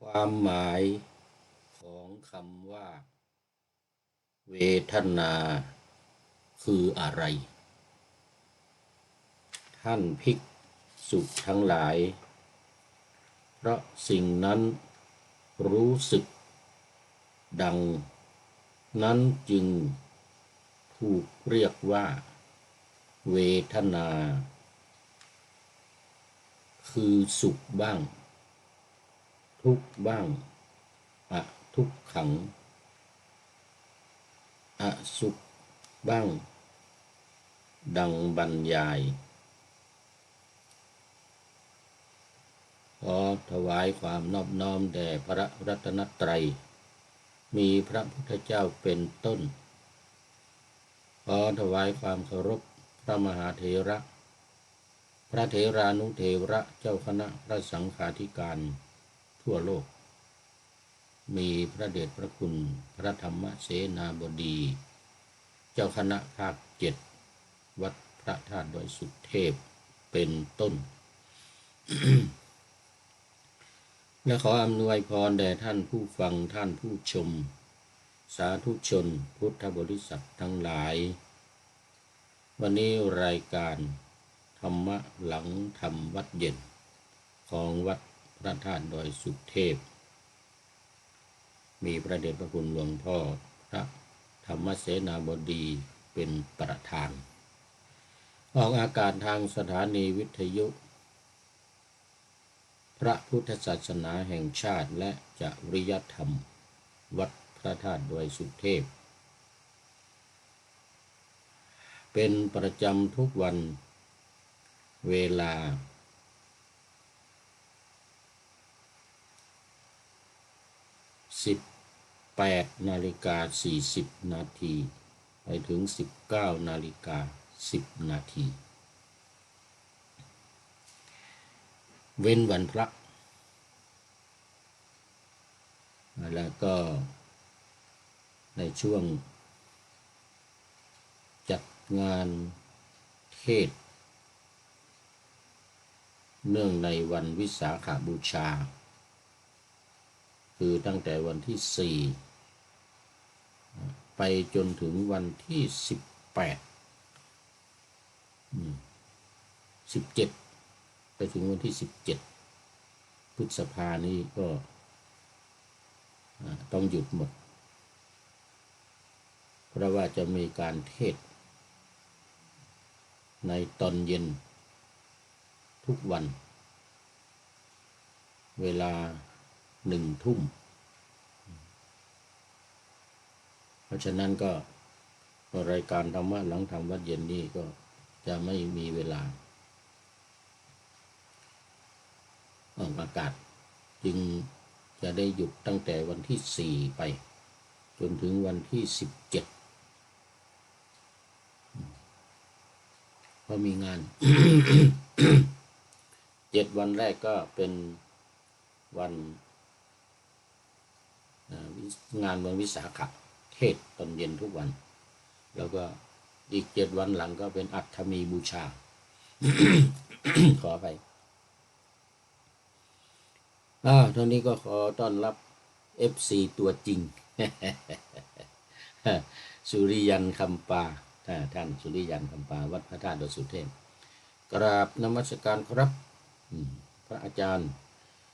ความหมายของคำว่าเวทนาคืออะไร ท่านภิกษุทั้งหลายเพราะสิ่งนั้นรู้สึกดังนั้นจึงถูกเรียกว่าเวทนาคือสุขบ้างทุกข์บ้างอทุกขังอสุขบ้างดังบรรยายขอถวายความนอบน้อมแด่พระรัตนตรัยมีพระพุทธเจ้าเป็นต้นขอถวายความเคารพพระมหาเถระพระเถรานุเถระเจ้าคณะพระสังฆาธิการทั่วโลกมีพระเดชพระคุณพระธรรมเสนาบดีเจ้าคณะภาค7วัดพระธาตุดอยสุเทพเป็นต้น และขออำนวยพรแด่ท่านผู้ฟังท่านผู้ชมสาธุชนพุทธบริษัททั้งหลายวันนี้รายการธรรมะหลังธรรมวัดเย็นของวัดพระธาตุดอยสุเทพมีพระเดชพระคุณหลวงพ่อพระธรรมเสนาบดีเป็นประธานออกอากาศทางสถานีวิทยุพระพุทธศาสนาแห่งชาติและจริยธรรมวัดพระธาตุดอยสุเทพเป็นประจำทุกวันเวลา18:40 น.ไปถึง19:10 น.เว้นวันพระแล้วก็ในช่วงจัดงานเทศเนื่องในวันวิสาขบูชาคือตั้งแต่วันที่4ไปจนถึงวันที่17ไปถึงวันที่17พฤษภานี้ก็ต้องหยุดหมดเพราะว่าจะมีการเทศในตอนเย็นทุกวันเวลา1 ทุ่มเพราะฉะนั้นก็รายการธรรมะหลังธรรมวัดเย็นนี้ก็จะไม่มีเวลาออกอากาศจึงจะได้หยุดตั้งแต่วันที่4ไปจนถึงวันที่17เพราะมีงาน 7 วันแรกก็เป็นวันงานวันวิสาขะเทศตอนเย็นทุกวันแล้วก็อีก7 วันหลังก็เป็นอัฐมีบูชา ขอไปเท่านี้ก็ขอต้อนรับ FC ตัวจริง สุริยันคำปาท่านสุริยันคำปาวัดพระธาตุดอยสุเทพกราบนมัสการครับพระอาจารย์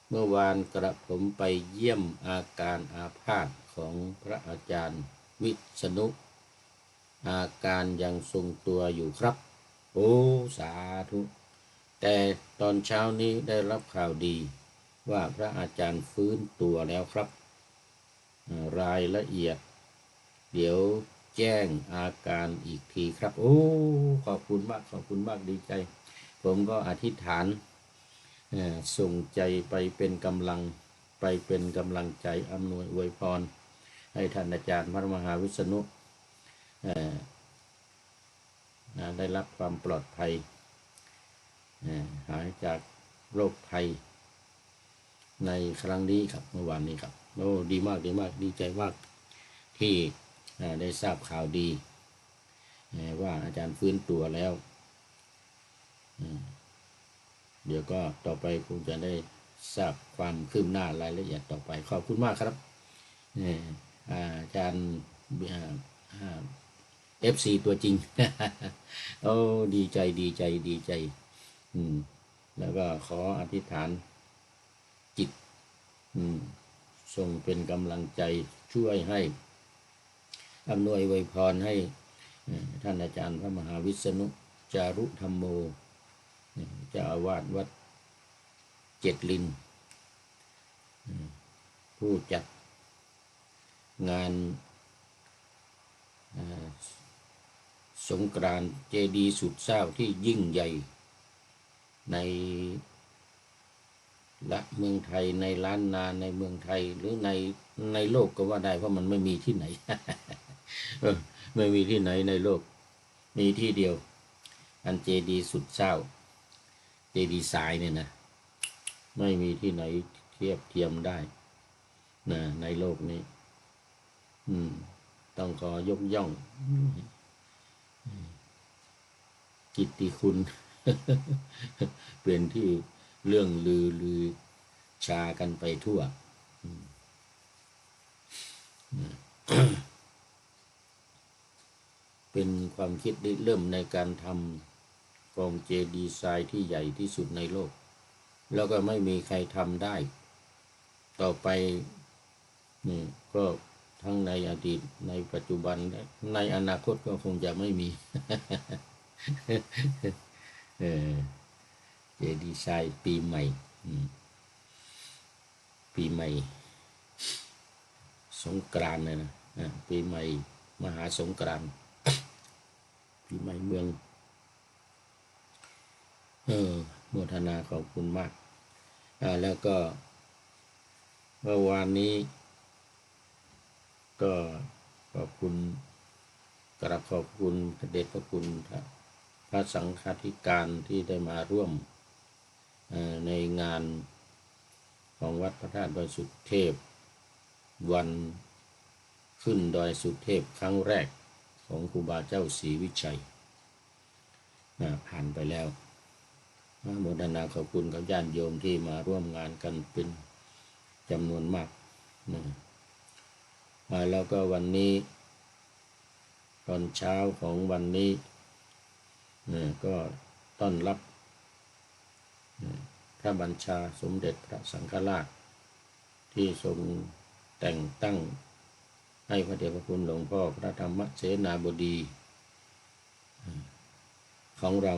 เมื่อวานกระผมไปเยี่ยมอาการอาภาษของพระอาจารย์วิษณุอาการยังทรงตัวอยู่ครับโอ้สาธุแต่ตอนเช้านี้ได้รับข่าวดีว่าพระอาจารย์ฟื้นตัวแล้วครับรายละเอียดเดี๋ยวแจ้งอาการอีกทีครับโอ้ขอบคุณมากขอบคุณมากดีใจผมก็อธิษฐานส่งใจไปเป็นกำลังใจอำนวยอวยพรให้ท่านอาจารย์พระมหาวิษณุได้รับความปลอดภัยหายจากโรคภัยในครั้งนี้ครับเมื่อวานนี้ครับโอ้ดีมากดีใจมากที่ได้ทราบข่าวดีว่าอาจารย์ฟื้นตัวแล้วเดี๋ยวก็ต่อไปคงจะได้ ทราบความคืบหน้ารายละเอียดต่อไปขอบคุณมากครับอาจารย์FC ตัวจริง โอ้ดีใจดีใจดีใจแล้วก็ขออธิษฐานจิตทรงเป็นกำลังใจช่วยให้อำนวยอวยพรให้ท่านอาจารย์พระมหาวิษณุจารุธรรมโมเจ้าอาวาสวัดเจ็ดลินผู้จัดงานสงกรานต์เจดีย์สุดเศร้าที่ยิ่งใหญ่ในละเมืองไทยในล้านนาในเมืองไทยหรือในโลกก็ว่าได้เพราะมันไม่มีที่ไหน ไม่มีที่ไหนในโลกมีที่เดียวอันเจดีย์สุดเศร้าเจดีย์ทรายเนี่ยนะไม่มีที่ไหนเทียบเทียมได้นะในโลกนี้ต้องขอยกย่องกิตติคุณ เป็นที่เรื่องลือชากันไปทั่ว เป็นความคิดเริ่มในการทำกองเจดีย์ทรายที่ใหญ่ที่สุดในโลกแล้วก็ไม่มีใครทำได้ต่อไปนี่ก็ทั้งในอดีตในปัจจุบันในอนาคตก็คงจะไม่มี เจดีย์ทรายปีใหม่ปีใหม่สงกรานต์นะปีใหม่มหาสงกรานต์ปีใหม่เมืองโมทนาขอบคุณมากแล้วก็เมื่อวานนี้ก็ขอบคุณกราบขอบคุณพระเดชพระคุณพระสังฆาธิการที่ได้มาร่วมในงานของวัดพระธาตุดอยสุเทพวันขึ้นดอยสุเทพครั้งแรกของครูบาเจ้าศรีวิชัยผ่านไปแล้วโมทนาขอบคุณกับญาติโยมที่มาร่วมงานกันเป็นจำนวนมากแล้วก็วันนี้ตอนเช้าของวันนี้ก็ต้อนรับพระบัญชาสมเด็จพระสังฆราชที่ทรงแต่งตั้งให้พระเดชพระคุณหลวงพ่อพระธรรมเสนาบดีของเรา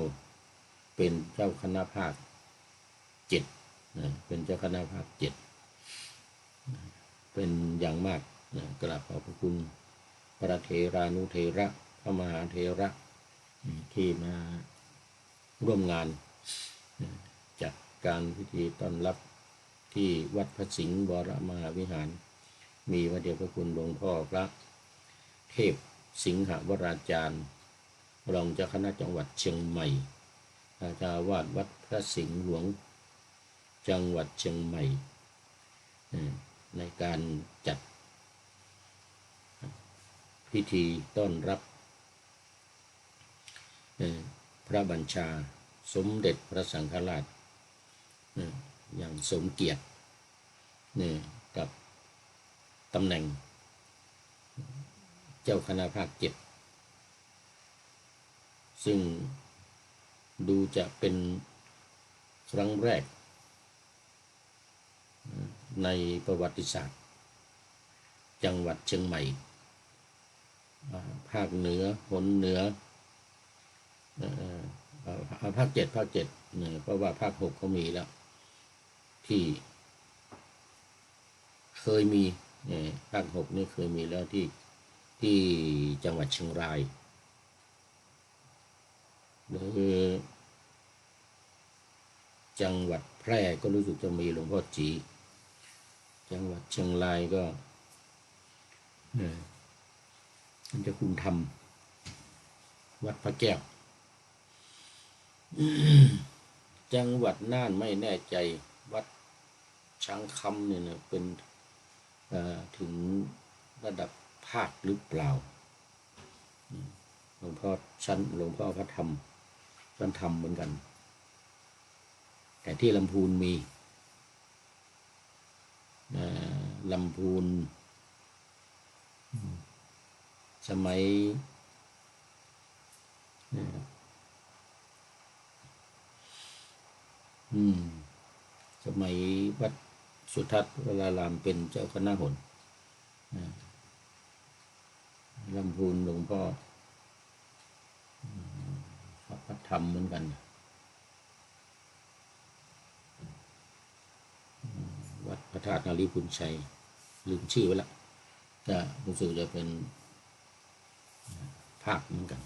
เป็นเจ้าคณะภาค7เป็นเจ้าคณะภาค7เป็นอย่างมากกราบขอบพระคุณพระเถรานุเถระพระมหาเถระที่มาร่วมงานจัดการพิธีต้อนรับที่วัดพระสิงห์วรมหาวิหารมีพระเดชพระคุณหลวงพ่อพระเทพสิงหวราจารย์รองเจ้าคณะจังหวัดเชียงใหม่เจ้าอาวาสวัดพระสิงห์หลวงจังหวัดเชียงใหม่ในการจัดพิธีต้อนรับพระบัญชาสมเด็จพระสังฆราชอย่างสมเกียรติกับตำแหน่งเจ้าคณะภาค7ซึ่งดูจะเป็นครั้งแรกในประวัติศาสตร์จังหวัดเชียงใหม่ภาคเหนือหนเหนือภาค7เพราะว่าภาค6เขามีแล้วที่เคยมีภาค6นี่เคยมีแล้วที่จังหวัดเชียงรายหรือจังหวัดแพร่ก็รู้สึกจะมีหลวงพ่อจีจังหวัดเชียงรายก็มันจะคุณธรรมวัดพระแก้วจังหวัดน่านไม่แน่ใจวัดช้างคำเนี่ยนะเป็นถึงระดับภาคหรือเปล่าหลวงพ่อพระธรรมท่านทำเหมือนกันแต่ที่ลำพูนมี ลำพูนสมัยสมัยวัดสุทัศน์วรารามเป็นเจ้าคณะหนลำพูนหลวงพ่อพระธรรมเหมือนกันวัดพระธาตุนารีพุนชัยลืมชื่อไว้ละก็รู้สึกจะเป็นภาคเหมือนกัน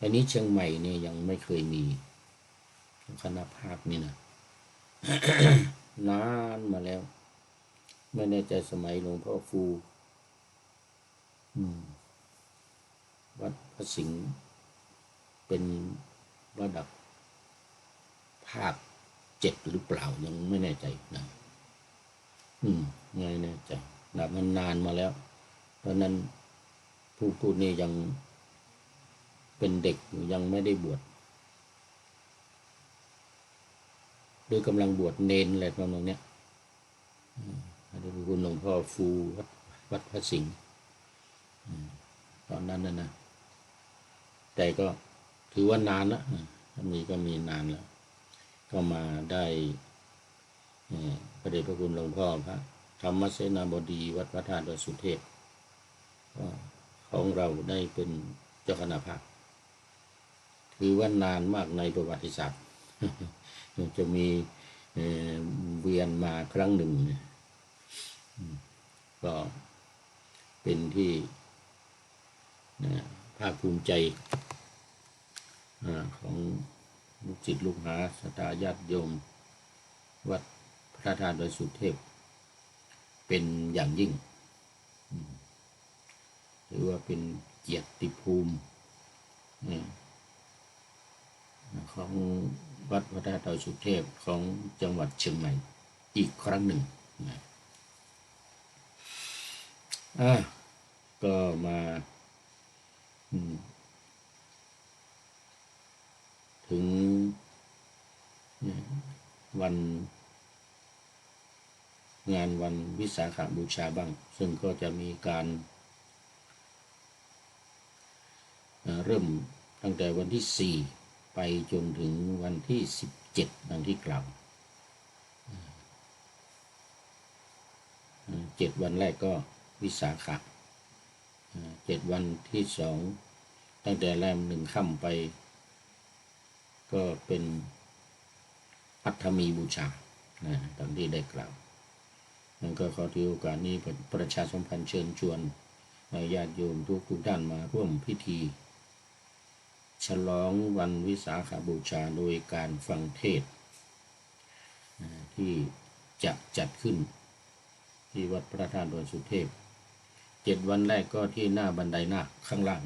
อันนี้เชียงใหม่เนี่ยยังไม่เคยมีคณะภาคนี่นะ นานมาแล้วไม่แน่ใจสมัยหลวงพ่อฟูวัดพระสิงห์เป็นระดับภาค7หรือเปล่ายังไม่แน่ใจนะไม่แน่ใจนับมันนานมาแล้วเพราะนั้นผู้พูดนี่ยังเป็นเด็กยังไม่ได้บวชโดยกำลังบวชเนนอะไรประมาณนี้ได้คุณหลวงพ่อฟูวัดพระสิงห์ตอนนั้นนะแต่ก็ถือว่านานละก็มีนานแล้วก็มาได้พระเดชพระคุณหลวงพ่อพระธรรมเสนาบดีวัดพระธาตุดอยสุเทพของเราได้เป็นเจ้าคณะภาคถือว่านานมากในประวัติศาสตร์จะมีเวียนมาครั้งหนึ่งก็เป็นที่ภาคภูมิใจของลูกศิษย์ลูกหาศรัทธาญาติโยมวัดพระธาตุดอยสุเทพเป็นอย่างยิ่งหรือว่าเป็นเกียรติภูมิของวัดพระธาตุดอยสุเทพของจังหวัดเชียงใหม่อีกครั้งหนึ่งก็มาถึงวันงานวันวิสาขบูชาบ้างซึ่งก็จะมีการเริ่มตั้งแต่วันที่4ไปจนถึงวันที่17ดังที่กล่าว7วันแรกก็วิสาขะ7วันที่2ตั้งแต่แรม1ค่ำไปก็เป็นอัฐมีบูชาตามที่ได้กล่าวนั่นก็ขอถือโอกาสนี้ประชาสัมพันธ์เชิญชวนญาติโยมทุกท่านมาร่วมพิธีฉลองวันวิสาขบูชาโดยการฟังเทศน์ที่จะจัดขึ้นที่วัดพระธาตุดอยสุเทพ7วันแรกก็ที่หน้าบันไดนาคข้างล่าง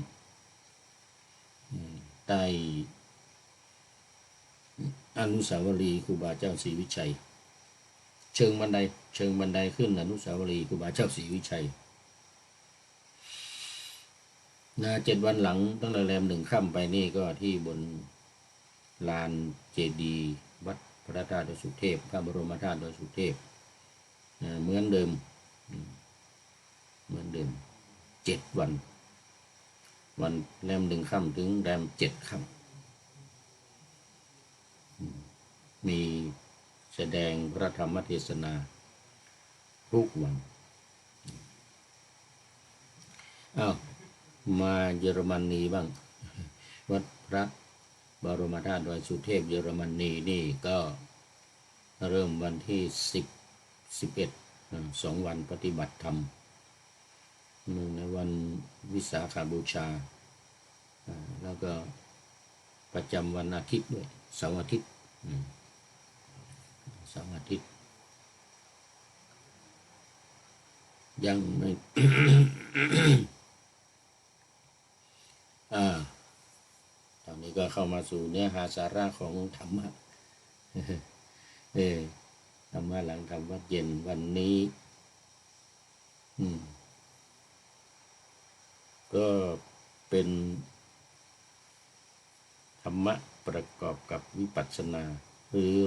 ใต้อนุสาวรีย์ครูบาเจ้าศรีวิชัยเชิงบันไดขึ้นอนุสาวรีย์ครูบาเจ้าศรีวิชัย7วันหลังตั้งแต่แรม1ค่ำไปนี่ก็ที่บนลานเจดีย์วัดพระธาตุดอยสุเทพพระบรมธาตุดอยสุเทพเหมือนเดิม7วันแรม1ค่ำถึงแรม7ค่ำมีแสดงพระธรรมเทศนาทุกวันมาเยอรมนีบ้างวัดพระบรมธาตุดอยสุเทพเยอรมนีนี่ก็เริ่มวันที่11 2วันปฏิบัติธรรมในวันวิสาขบูชาแล้วก็ประจำวันอาทิตย์ด้วยเสาร์อาทิตย์ยังไม่ ตอนนี้ก็เข้ามาสู่เนื้อหาสาระของธรรมะธรรมะหลังธรรมวัดเย็นวันนี้ก็เป็นธรรมะประกอบกับวิปัสสนา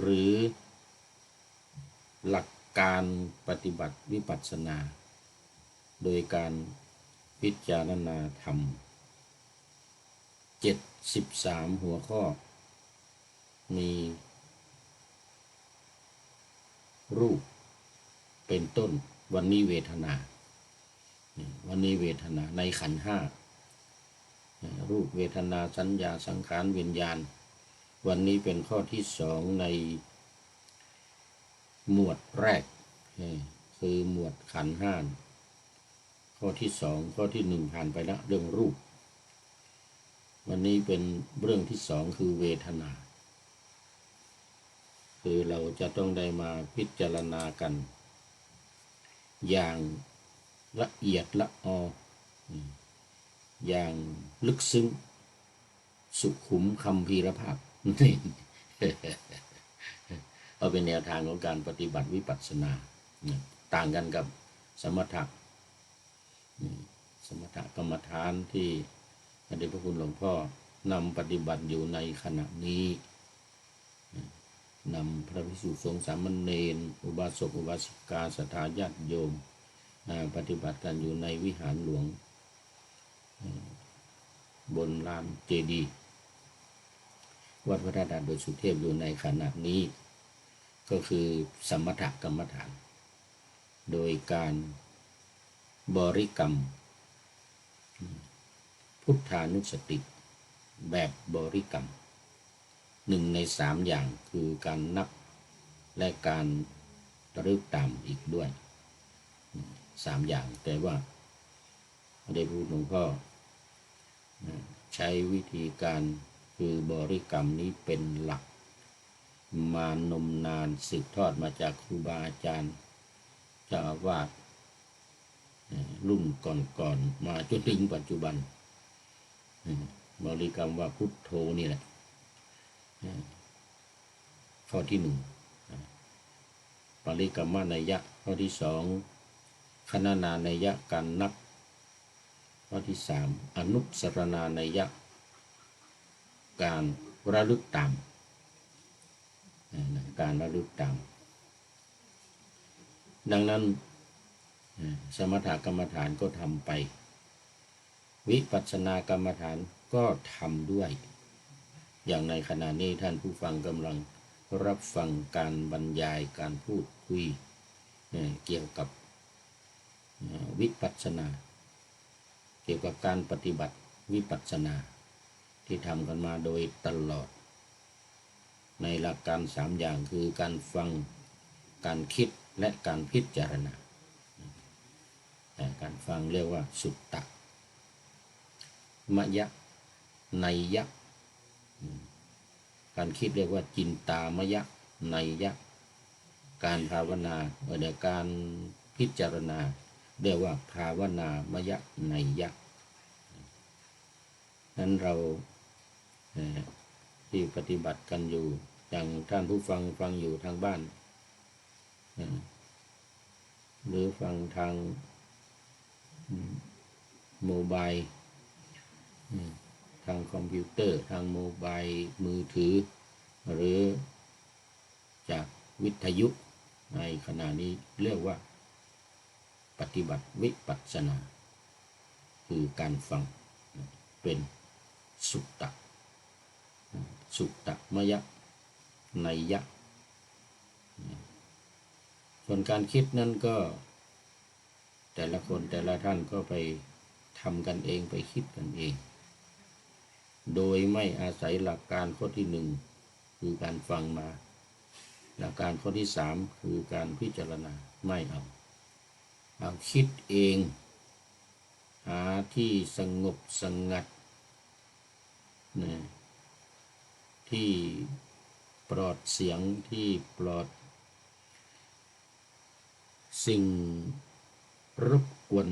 หรือหลัก การปฏิบัติวิปัสสนาโดยการพิจารณาธรรม73หัวข้อมีรูปเป็นต้นวันนี้เวทนาวันนี้เวทนาในขันธ์ห้ารูปเวทนาสัญญาสังขารวิญญาณวันนี้เป็นข้อที่สองในหมวดแรกคือหมวดขันธ์ห้าข้อที่สองข้อที่หนึ่งผ่านไปแล้วเรื่องรูปวันนี้เป็นเรื่องที่สองคือเวทนาคือเราจะต้องได้มาพิจารณากันอย่างละเอียดละอออย่างลึกซึ้งสุขุมคัมภีรภาพเอาเป็นแนวทางของการปฏิบัติวิปัสสนาต่างกันกับสมถะกรรมฐานที่พระเดชพระคุณหลวงพ่อนำปฏิบัติอยู่ในขณะนี้นำพระภิกษุสงฆ์สามเณรอุบาสกอุบาสิกาศรัทธาญาติโยมปฏิบัติกันอยู่ในวิหารหลวงบนลานเจดีย์วัดพระธาตุดอยสุเทพอยู่ในขณะนี้ก็คือสมถกรรมฐานโดยการบริกรรมพุทธานุสติแบบบริกรรมหนึ่งในสามอย่างคือการนับและการระลึกตามอีกด้วยสามอย่างแต่ว่าได้พูดหลวงพ่อใช้วิธีการคือบริกรรมนี้เป็นหลักมานมนานสืบทอดมาจากครูบาอาจารย์เจ้าอาวาสรุ่นก่อนมาจนถึงปัจจุบันบริกรรมว่าพุทโธนี่แหละข้อที่หนึ่งปริกรรมนัยยะข้อที่สองคณนานัยยะการนับข้อที่สามอนุสรณานัยยะการระลึกตามการระลึกตามดังนั้นสมถกรรมฐานก็ทำไปวิปัสสนากรรมฐานก็ทำด้วยอย่างในขณะนี้ท่านผู้ฟังกำลังรับฟังการบรรยายการพูดคุยเกี่ยวกับวิปัสสนาเกี่ยวกับการปฏิบัติวิปัสสนาที่ทำกันมาโดยตลอดในหลักการสามอย่างคือการฟังการคิดและการพิจารณาการฟังเรียกว่าสุตตะมยะนัยยะการคิดเรียกว่าจินตามยะนัยยะการภาวนาหรือการพิจารณาเรียกว่าภาวนามยะนัยยะนั้นเราที่ปฏิบัติกันอยู่อย่างท่านผู้ฟังอยู่ทางบ้านหรือฟังทางโมบายทางคอมพิวเตอร์ทางโมบายมือถือหรือจากวิทยุในขณะนี้เรียกว่าปฏิบัติวิปัสสนาคือการฟังเป็นสุตตะมยะนัยยะส่วนการคิดนั้นก็แต่ละคนแต่ละท่านก็ไปทำกันเองไปคิดกันเองโดยไม่อาศัยหลักการข้อที่หนึ่งคือการฟังมาหลักการข้อที่สามคือการพิจารณาไม่เอาคิดเองหาที่สงบสงัดที่ปลอดเสียงที่ปลอดสิ่งรบกวน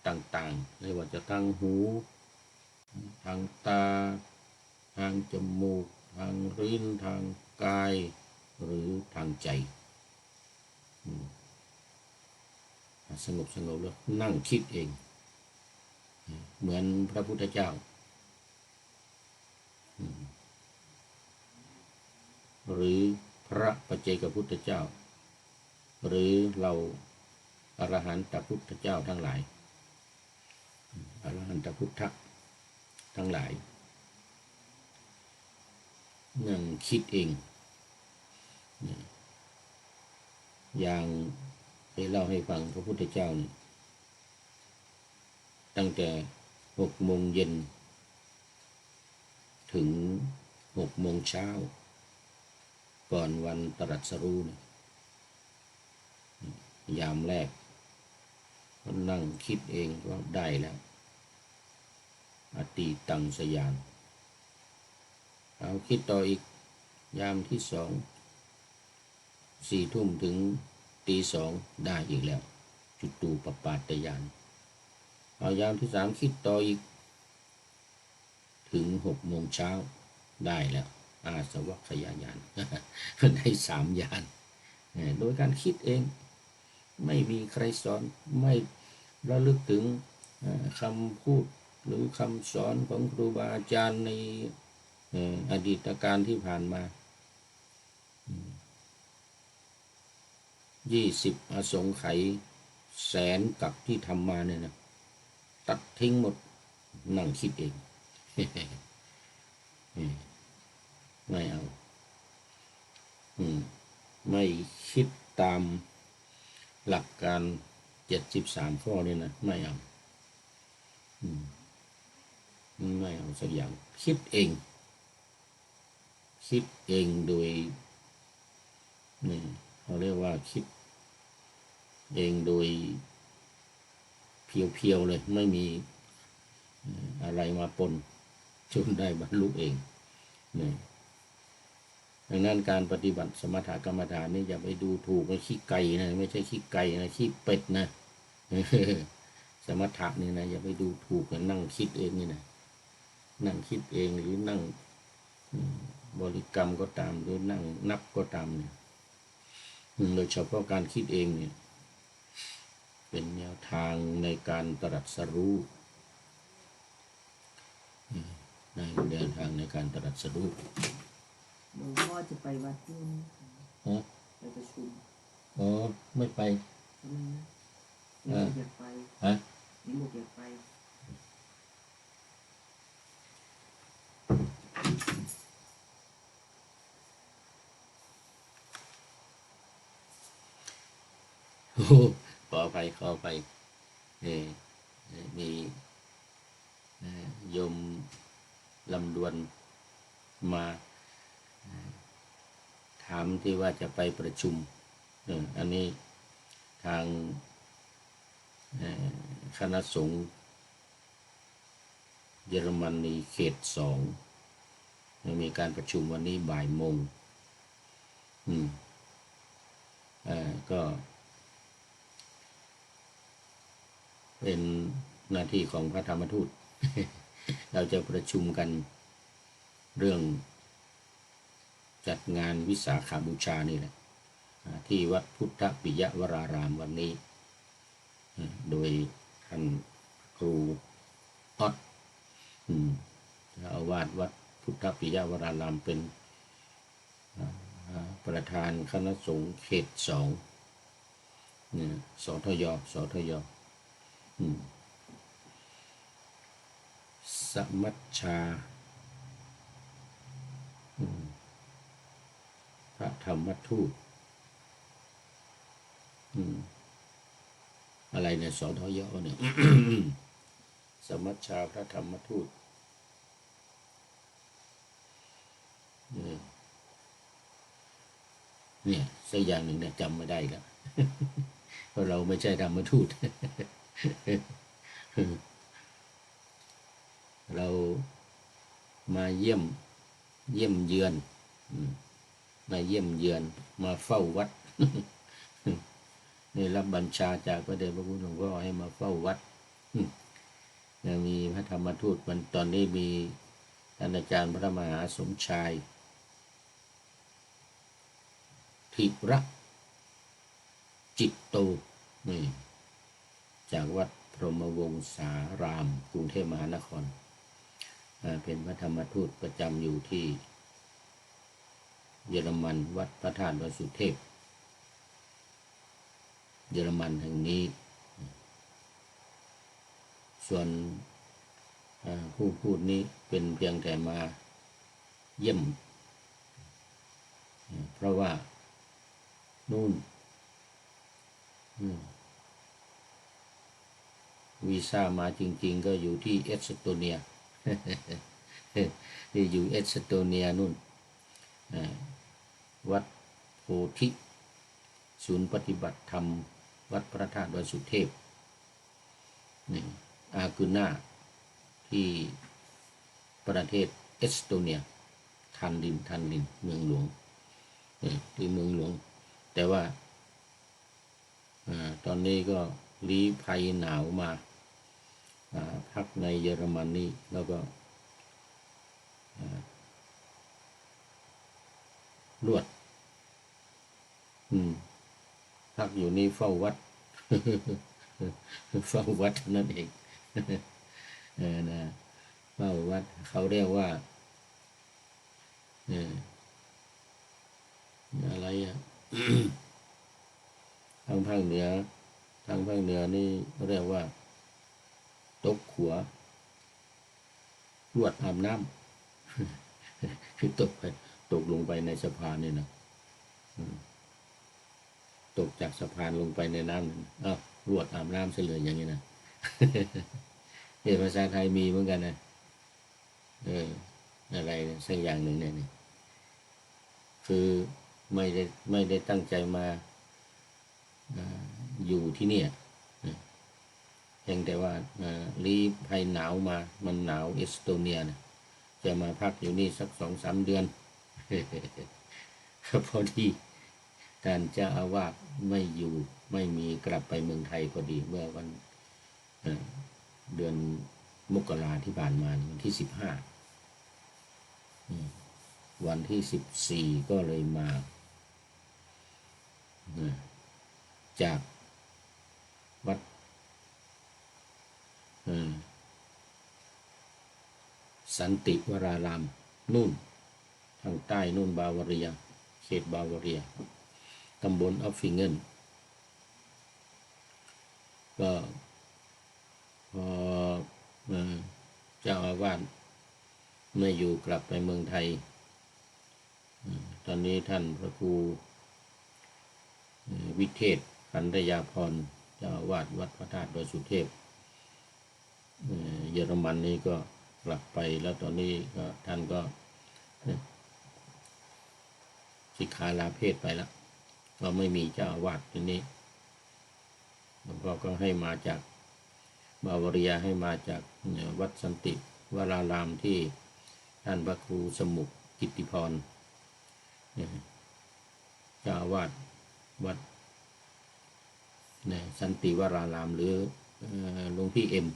ต่างๆไม่ว่าจะทางหูทางตาทางจมูกทางลิ้นทางกายหรือทางใจสงบแล้วนั่งคิดเองเหมือนพระพุทธเจ้าหรือพระปัจเจกพุทธเจ้า หรือเราอรหันตพุทธเจ้าทั้งหลายอรหันตพุทธทั้งหลายนั่งคิดเองอย่างได้เล่าให้ฟังพระพุทธเจ้านี่ตั้งแต่6 โมงเย็นถึง6 โมงเช้าก่อนวันตรัสรู้เนี่ยยามแรกก็นั่งคิดเองก็ได้แล้วอติตังสยานเอาคิดต่ออีกยามที่2 4 ทุ่มถึงตี 2ได้อีกแล้วจุตูปปาตยานเอายามที่3คิดต่ออีกถึง6 โมงเช้าได้แล้วอาสวัคยายานได้3 ยานโดยการคิดเองไม่มีใครสอนไม่ระลึกถึงคำพูดหรือคำสอนของครูบาอาจารย์ในอดีตการที่ผ่านมา20 อสงไขยแสนกับที่ทำมาเนี่ยนะตัดทิ้งหมดนั่งคิดเองไม่เอาไม่คิดตามหลักการ73 ข้อนี่นะไม่เอาไม่เอาสักอย่างคิดเองโดยนี่เขาเรียกว่าคิดเองโดยเพียวๆเลยไม่มีอะไรมาปนจนได้บรรลุเองนี่ดังนั้นการปฏิบัติสมถกรรมฐานนี่อย่าไปดูถูกขี้ไก่นะไม่ใช่ขี้ไก่นะขี้เป็ดนะสมถะนี่นะอย่าไปดูถูกนั่งคิดเองนี่นะนั่งคิดเองหรือนั่งบริกรรมก็ตามหรือนั่งนับก็ตามเนี่ยโดยเฉพาะการคิดเองเนี่ยเป็นแนวทางในการตรัสรู้ในแนวทางในการตรัสรู้หลวงพ่อจะไปวัดที่นี่ไปประชุมไม่ไปทำไมนะนี่อยากไปนี่บอกอยากไปขออภัยมีโยมลำดวนมาถามที่ว่าจะไปประชุมอันนี้ทางคณะสงฆ์เยอรมนีเขต2มีการประชุมวันนี้บ่ายโมงก็เป็นหน้าที่ของพระธรรมทูต เราจะประชุมกันเรื่องจัดงานวิสาขบูชานี่แหละที่วัดพุทธปิยวรารามวันนี้โดยท่านครูอ๊อดเจ้าอาวาสวัดพุทธปิยวรารามเป็นประธานคณะสงฆ์เขต2สทยสมัชชาพระธรรมทูตอะไรเนี่ยสทยเนี่ย สมัชชาพระธรรมทูตเนี่ยสักอย่างหนึ่งเนี่ยจำไม่ได้แล้วเพราะเราไม่ใช่ธรรมทูต เรามาเยี่ยมเยือนมาเยี่ยมเยือนมาเฝ้าวัดนี่รับบัญชาจากพระเดชพระคุณหลวงพ่อให้มาเฝ้าวัดมีพระธรรมทูตมันตอนนี้มีท่านอาจารย์พระมหาสมชายธิระจิตโตนี่จากวัดพรหมวงศารามกรุงเทพมหานครเป็นพระธรรมทูตประจำอยู่ที่เยอรมันวัดพระธาตุวสุเทพ เยอรมันแห่งนี้ ส่วนผู้พูดนี้เป็นเพียงแต่มาเยี่ยมเพราะว่านู่นวีซ่ามาจริงๆก็อยู่ที่เอสโตเนีย ที่อยู่เอสโตเนียนู่นวัดโพธิศูนย์ปฏิบัติธรรมวัดพระธาตุดอยสุเทพอากุน่าที่ประเทศเอสโตเนียทันลินเมืองหลวงที่เมืองหลวงแต่ว่าตอนนี้ก็ลี้ภัยหนาวมาพักในเยอรมันนี่แล้วก็รวดพักอยู่นี่เฝ้าวัด เฝ้าวัดนั่นเองนะเฝ้าวัดเขาเรียกว่าอะไรทางภาคเหนือนี่เรียกว่าตกขัวรวดอาบน้ำ คือตกลงไปในสะพานนี่นะตกจากสะพานลงไปในน้ำรวดอาบน้ำเฉลยอย่างนี้นะ ภาษาไทยมีเหมือนกันนะอะไรสักอย่างหนึ่งเนี่ยคือไม่ได้ตั้งใจมาอยู่ที่เนี่ยเพียงแต่ว่าลี้ภัยหนาวมามันหนาวเอสโตเนียนะจะมาพักอยู่นี่สัก2-3 เดือน พอดีท่านเจ้าอาวาสไม่อยู่ไม่มีกลับไปเมืองไทยพอดีเมื่อวันเดือนมกราที่ผ่านมาวันที่15วันที่14ก็เลยมาจากวัดสันติวรารามนู่นทางใต้นู่นบาวาเรียเขตบาวาเรียตำบลอัฟฟิงเกนก็พอเจ้าอาวาสไม่อยู่กลับไปเมืองไทยตอนนี้ท่านพระครูวิเทศขันธยาพรเจ้าอาวาสวัดพระธาตุดอยสุเทพเยอรมันนี่ก็กลับไปแล้วตอนนี้ก็ท่านก็สิกขาลาเพศไปแล้วก็ไม่มีเจ้าอาวาสทีนี้หลวงพ่อก็ให้มาจากบาวาเรียให้มาจากวัดสันติวรารามที่ท่านพระครูสมุขกิตติพรเจ้าอาวาสวัดสันติวรารามหรือหลวงพี่เอ็ม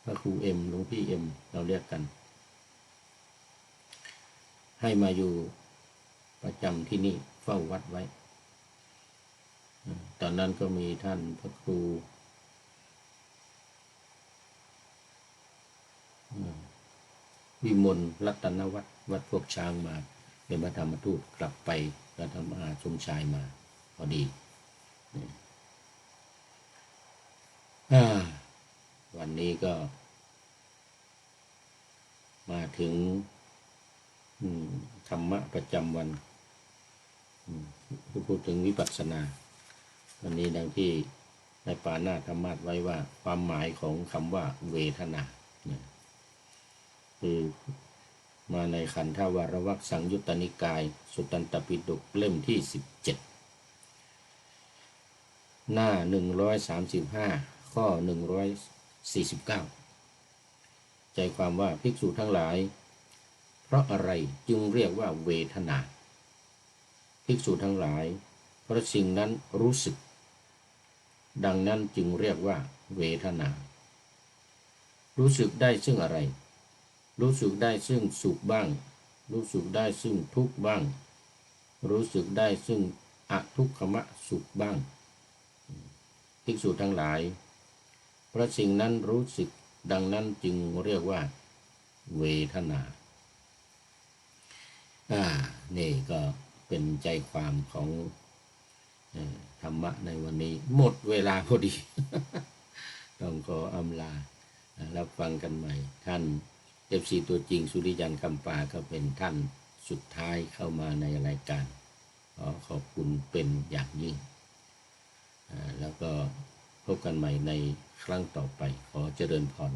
พระครูเอ็มหลวงพี่เอ็มเราเรียกกันให้มาอยู่ประจำที่นี่เฝ้าวัดไว้ตอนนั้นก็มีท่านพระครูวิมลรัตนวัดพวกช้างมาเป็นพระธรรมทูตกลับไปพระธรรมหาชมชายมาพอดีวันนี้ก็มาถึงธรรมะประจำวันพูดถึงวิปัสสนาวันนี้ดังที่ในปานาธรรมาสไว้ว่าความหมายของคำว่าเวทนาคือมาในขันธวารวรรคสังยุตตนิกายสุตตันตปิฎกเล่มที่17หน้า135ข้อ149ใจความว่าภิกษุทั้งหลายเพราะอะไรจึงเรียกว่าเวทนาภิกษุทั้งหลายเพราะสิ่งนั้นรู้สึกดังนั้นจึงเรียกว่าเวทนารู้สึกได้ซึ่งอะไรรู้สึกได้ซึ่งสุขบ้างรู้สึกได้ซึ่งทุกข์บ้างรู้สึกได้ซึ่งอทุกขมสุขบ้างภิกษุทั้งหลายเพราะสิ่งนั้นรู้สึกดังนั้นจึงเรียกว่าเวทนานี่ก็เป็นใจความของ ธรรมะในวันนี้หมดเวลาพอดี ต้องขออำลารับฟังกันใหม่ท่านFCตัวจริงสุริยันคำปาก็เป็นท่านสุดท้ายเข้ามาในรายการขอบคุณเป็นอย่างยิ่งแล้วก็พบกันใหม่ในครั้งต่อไปขอเจริญพร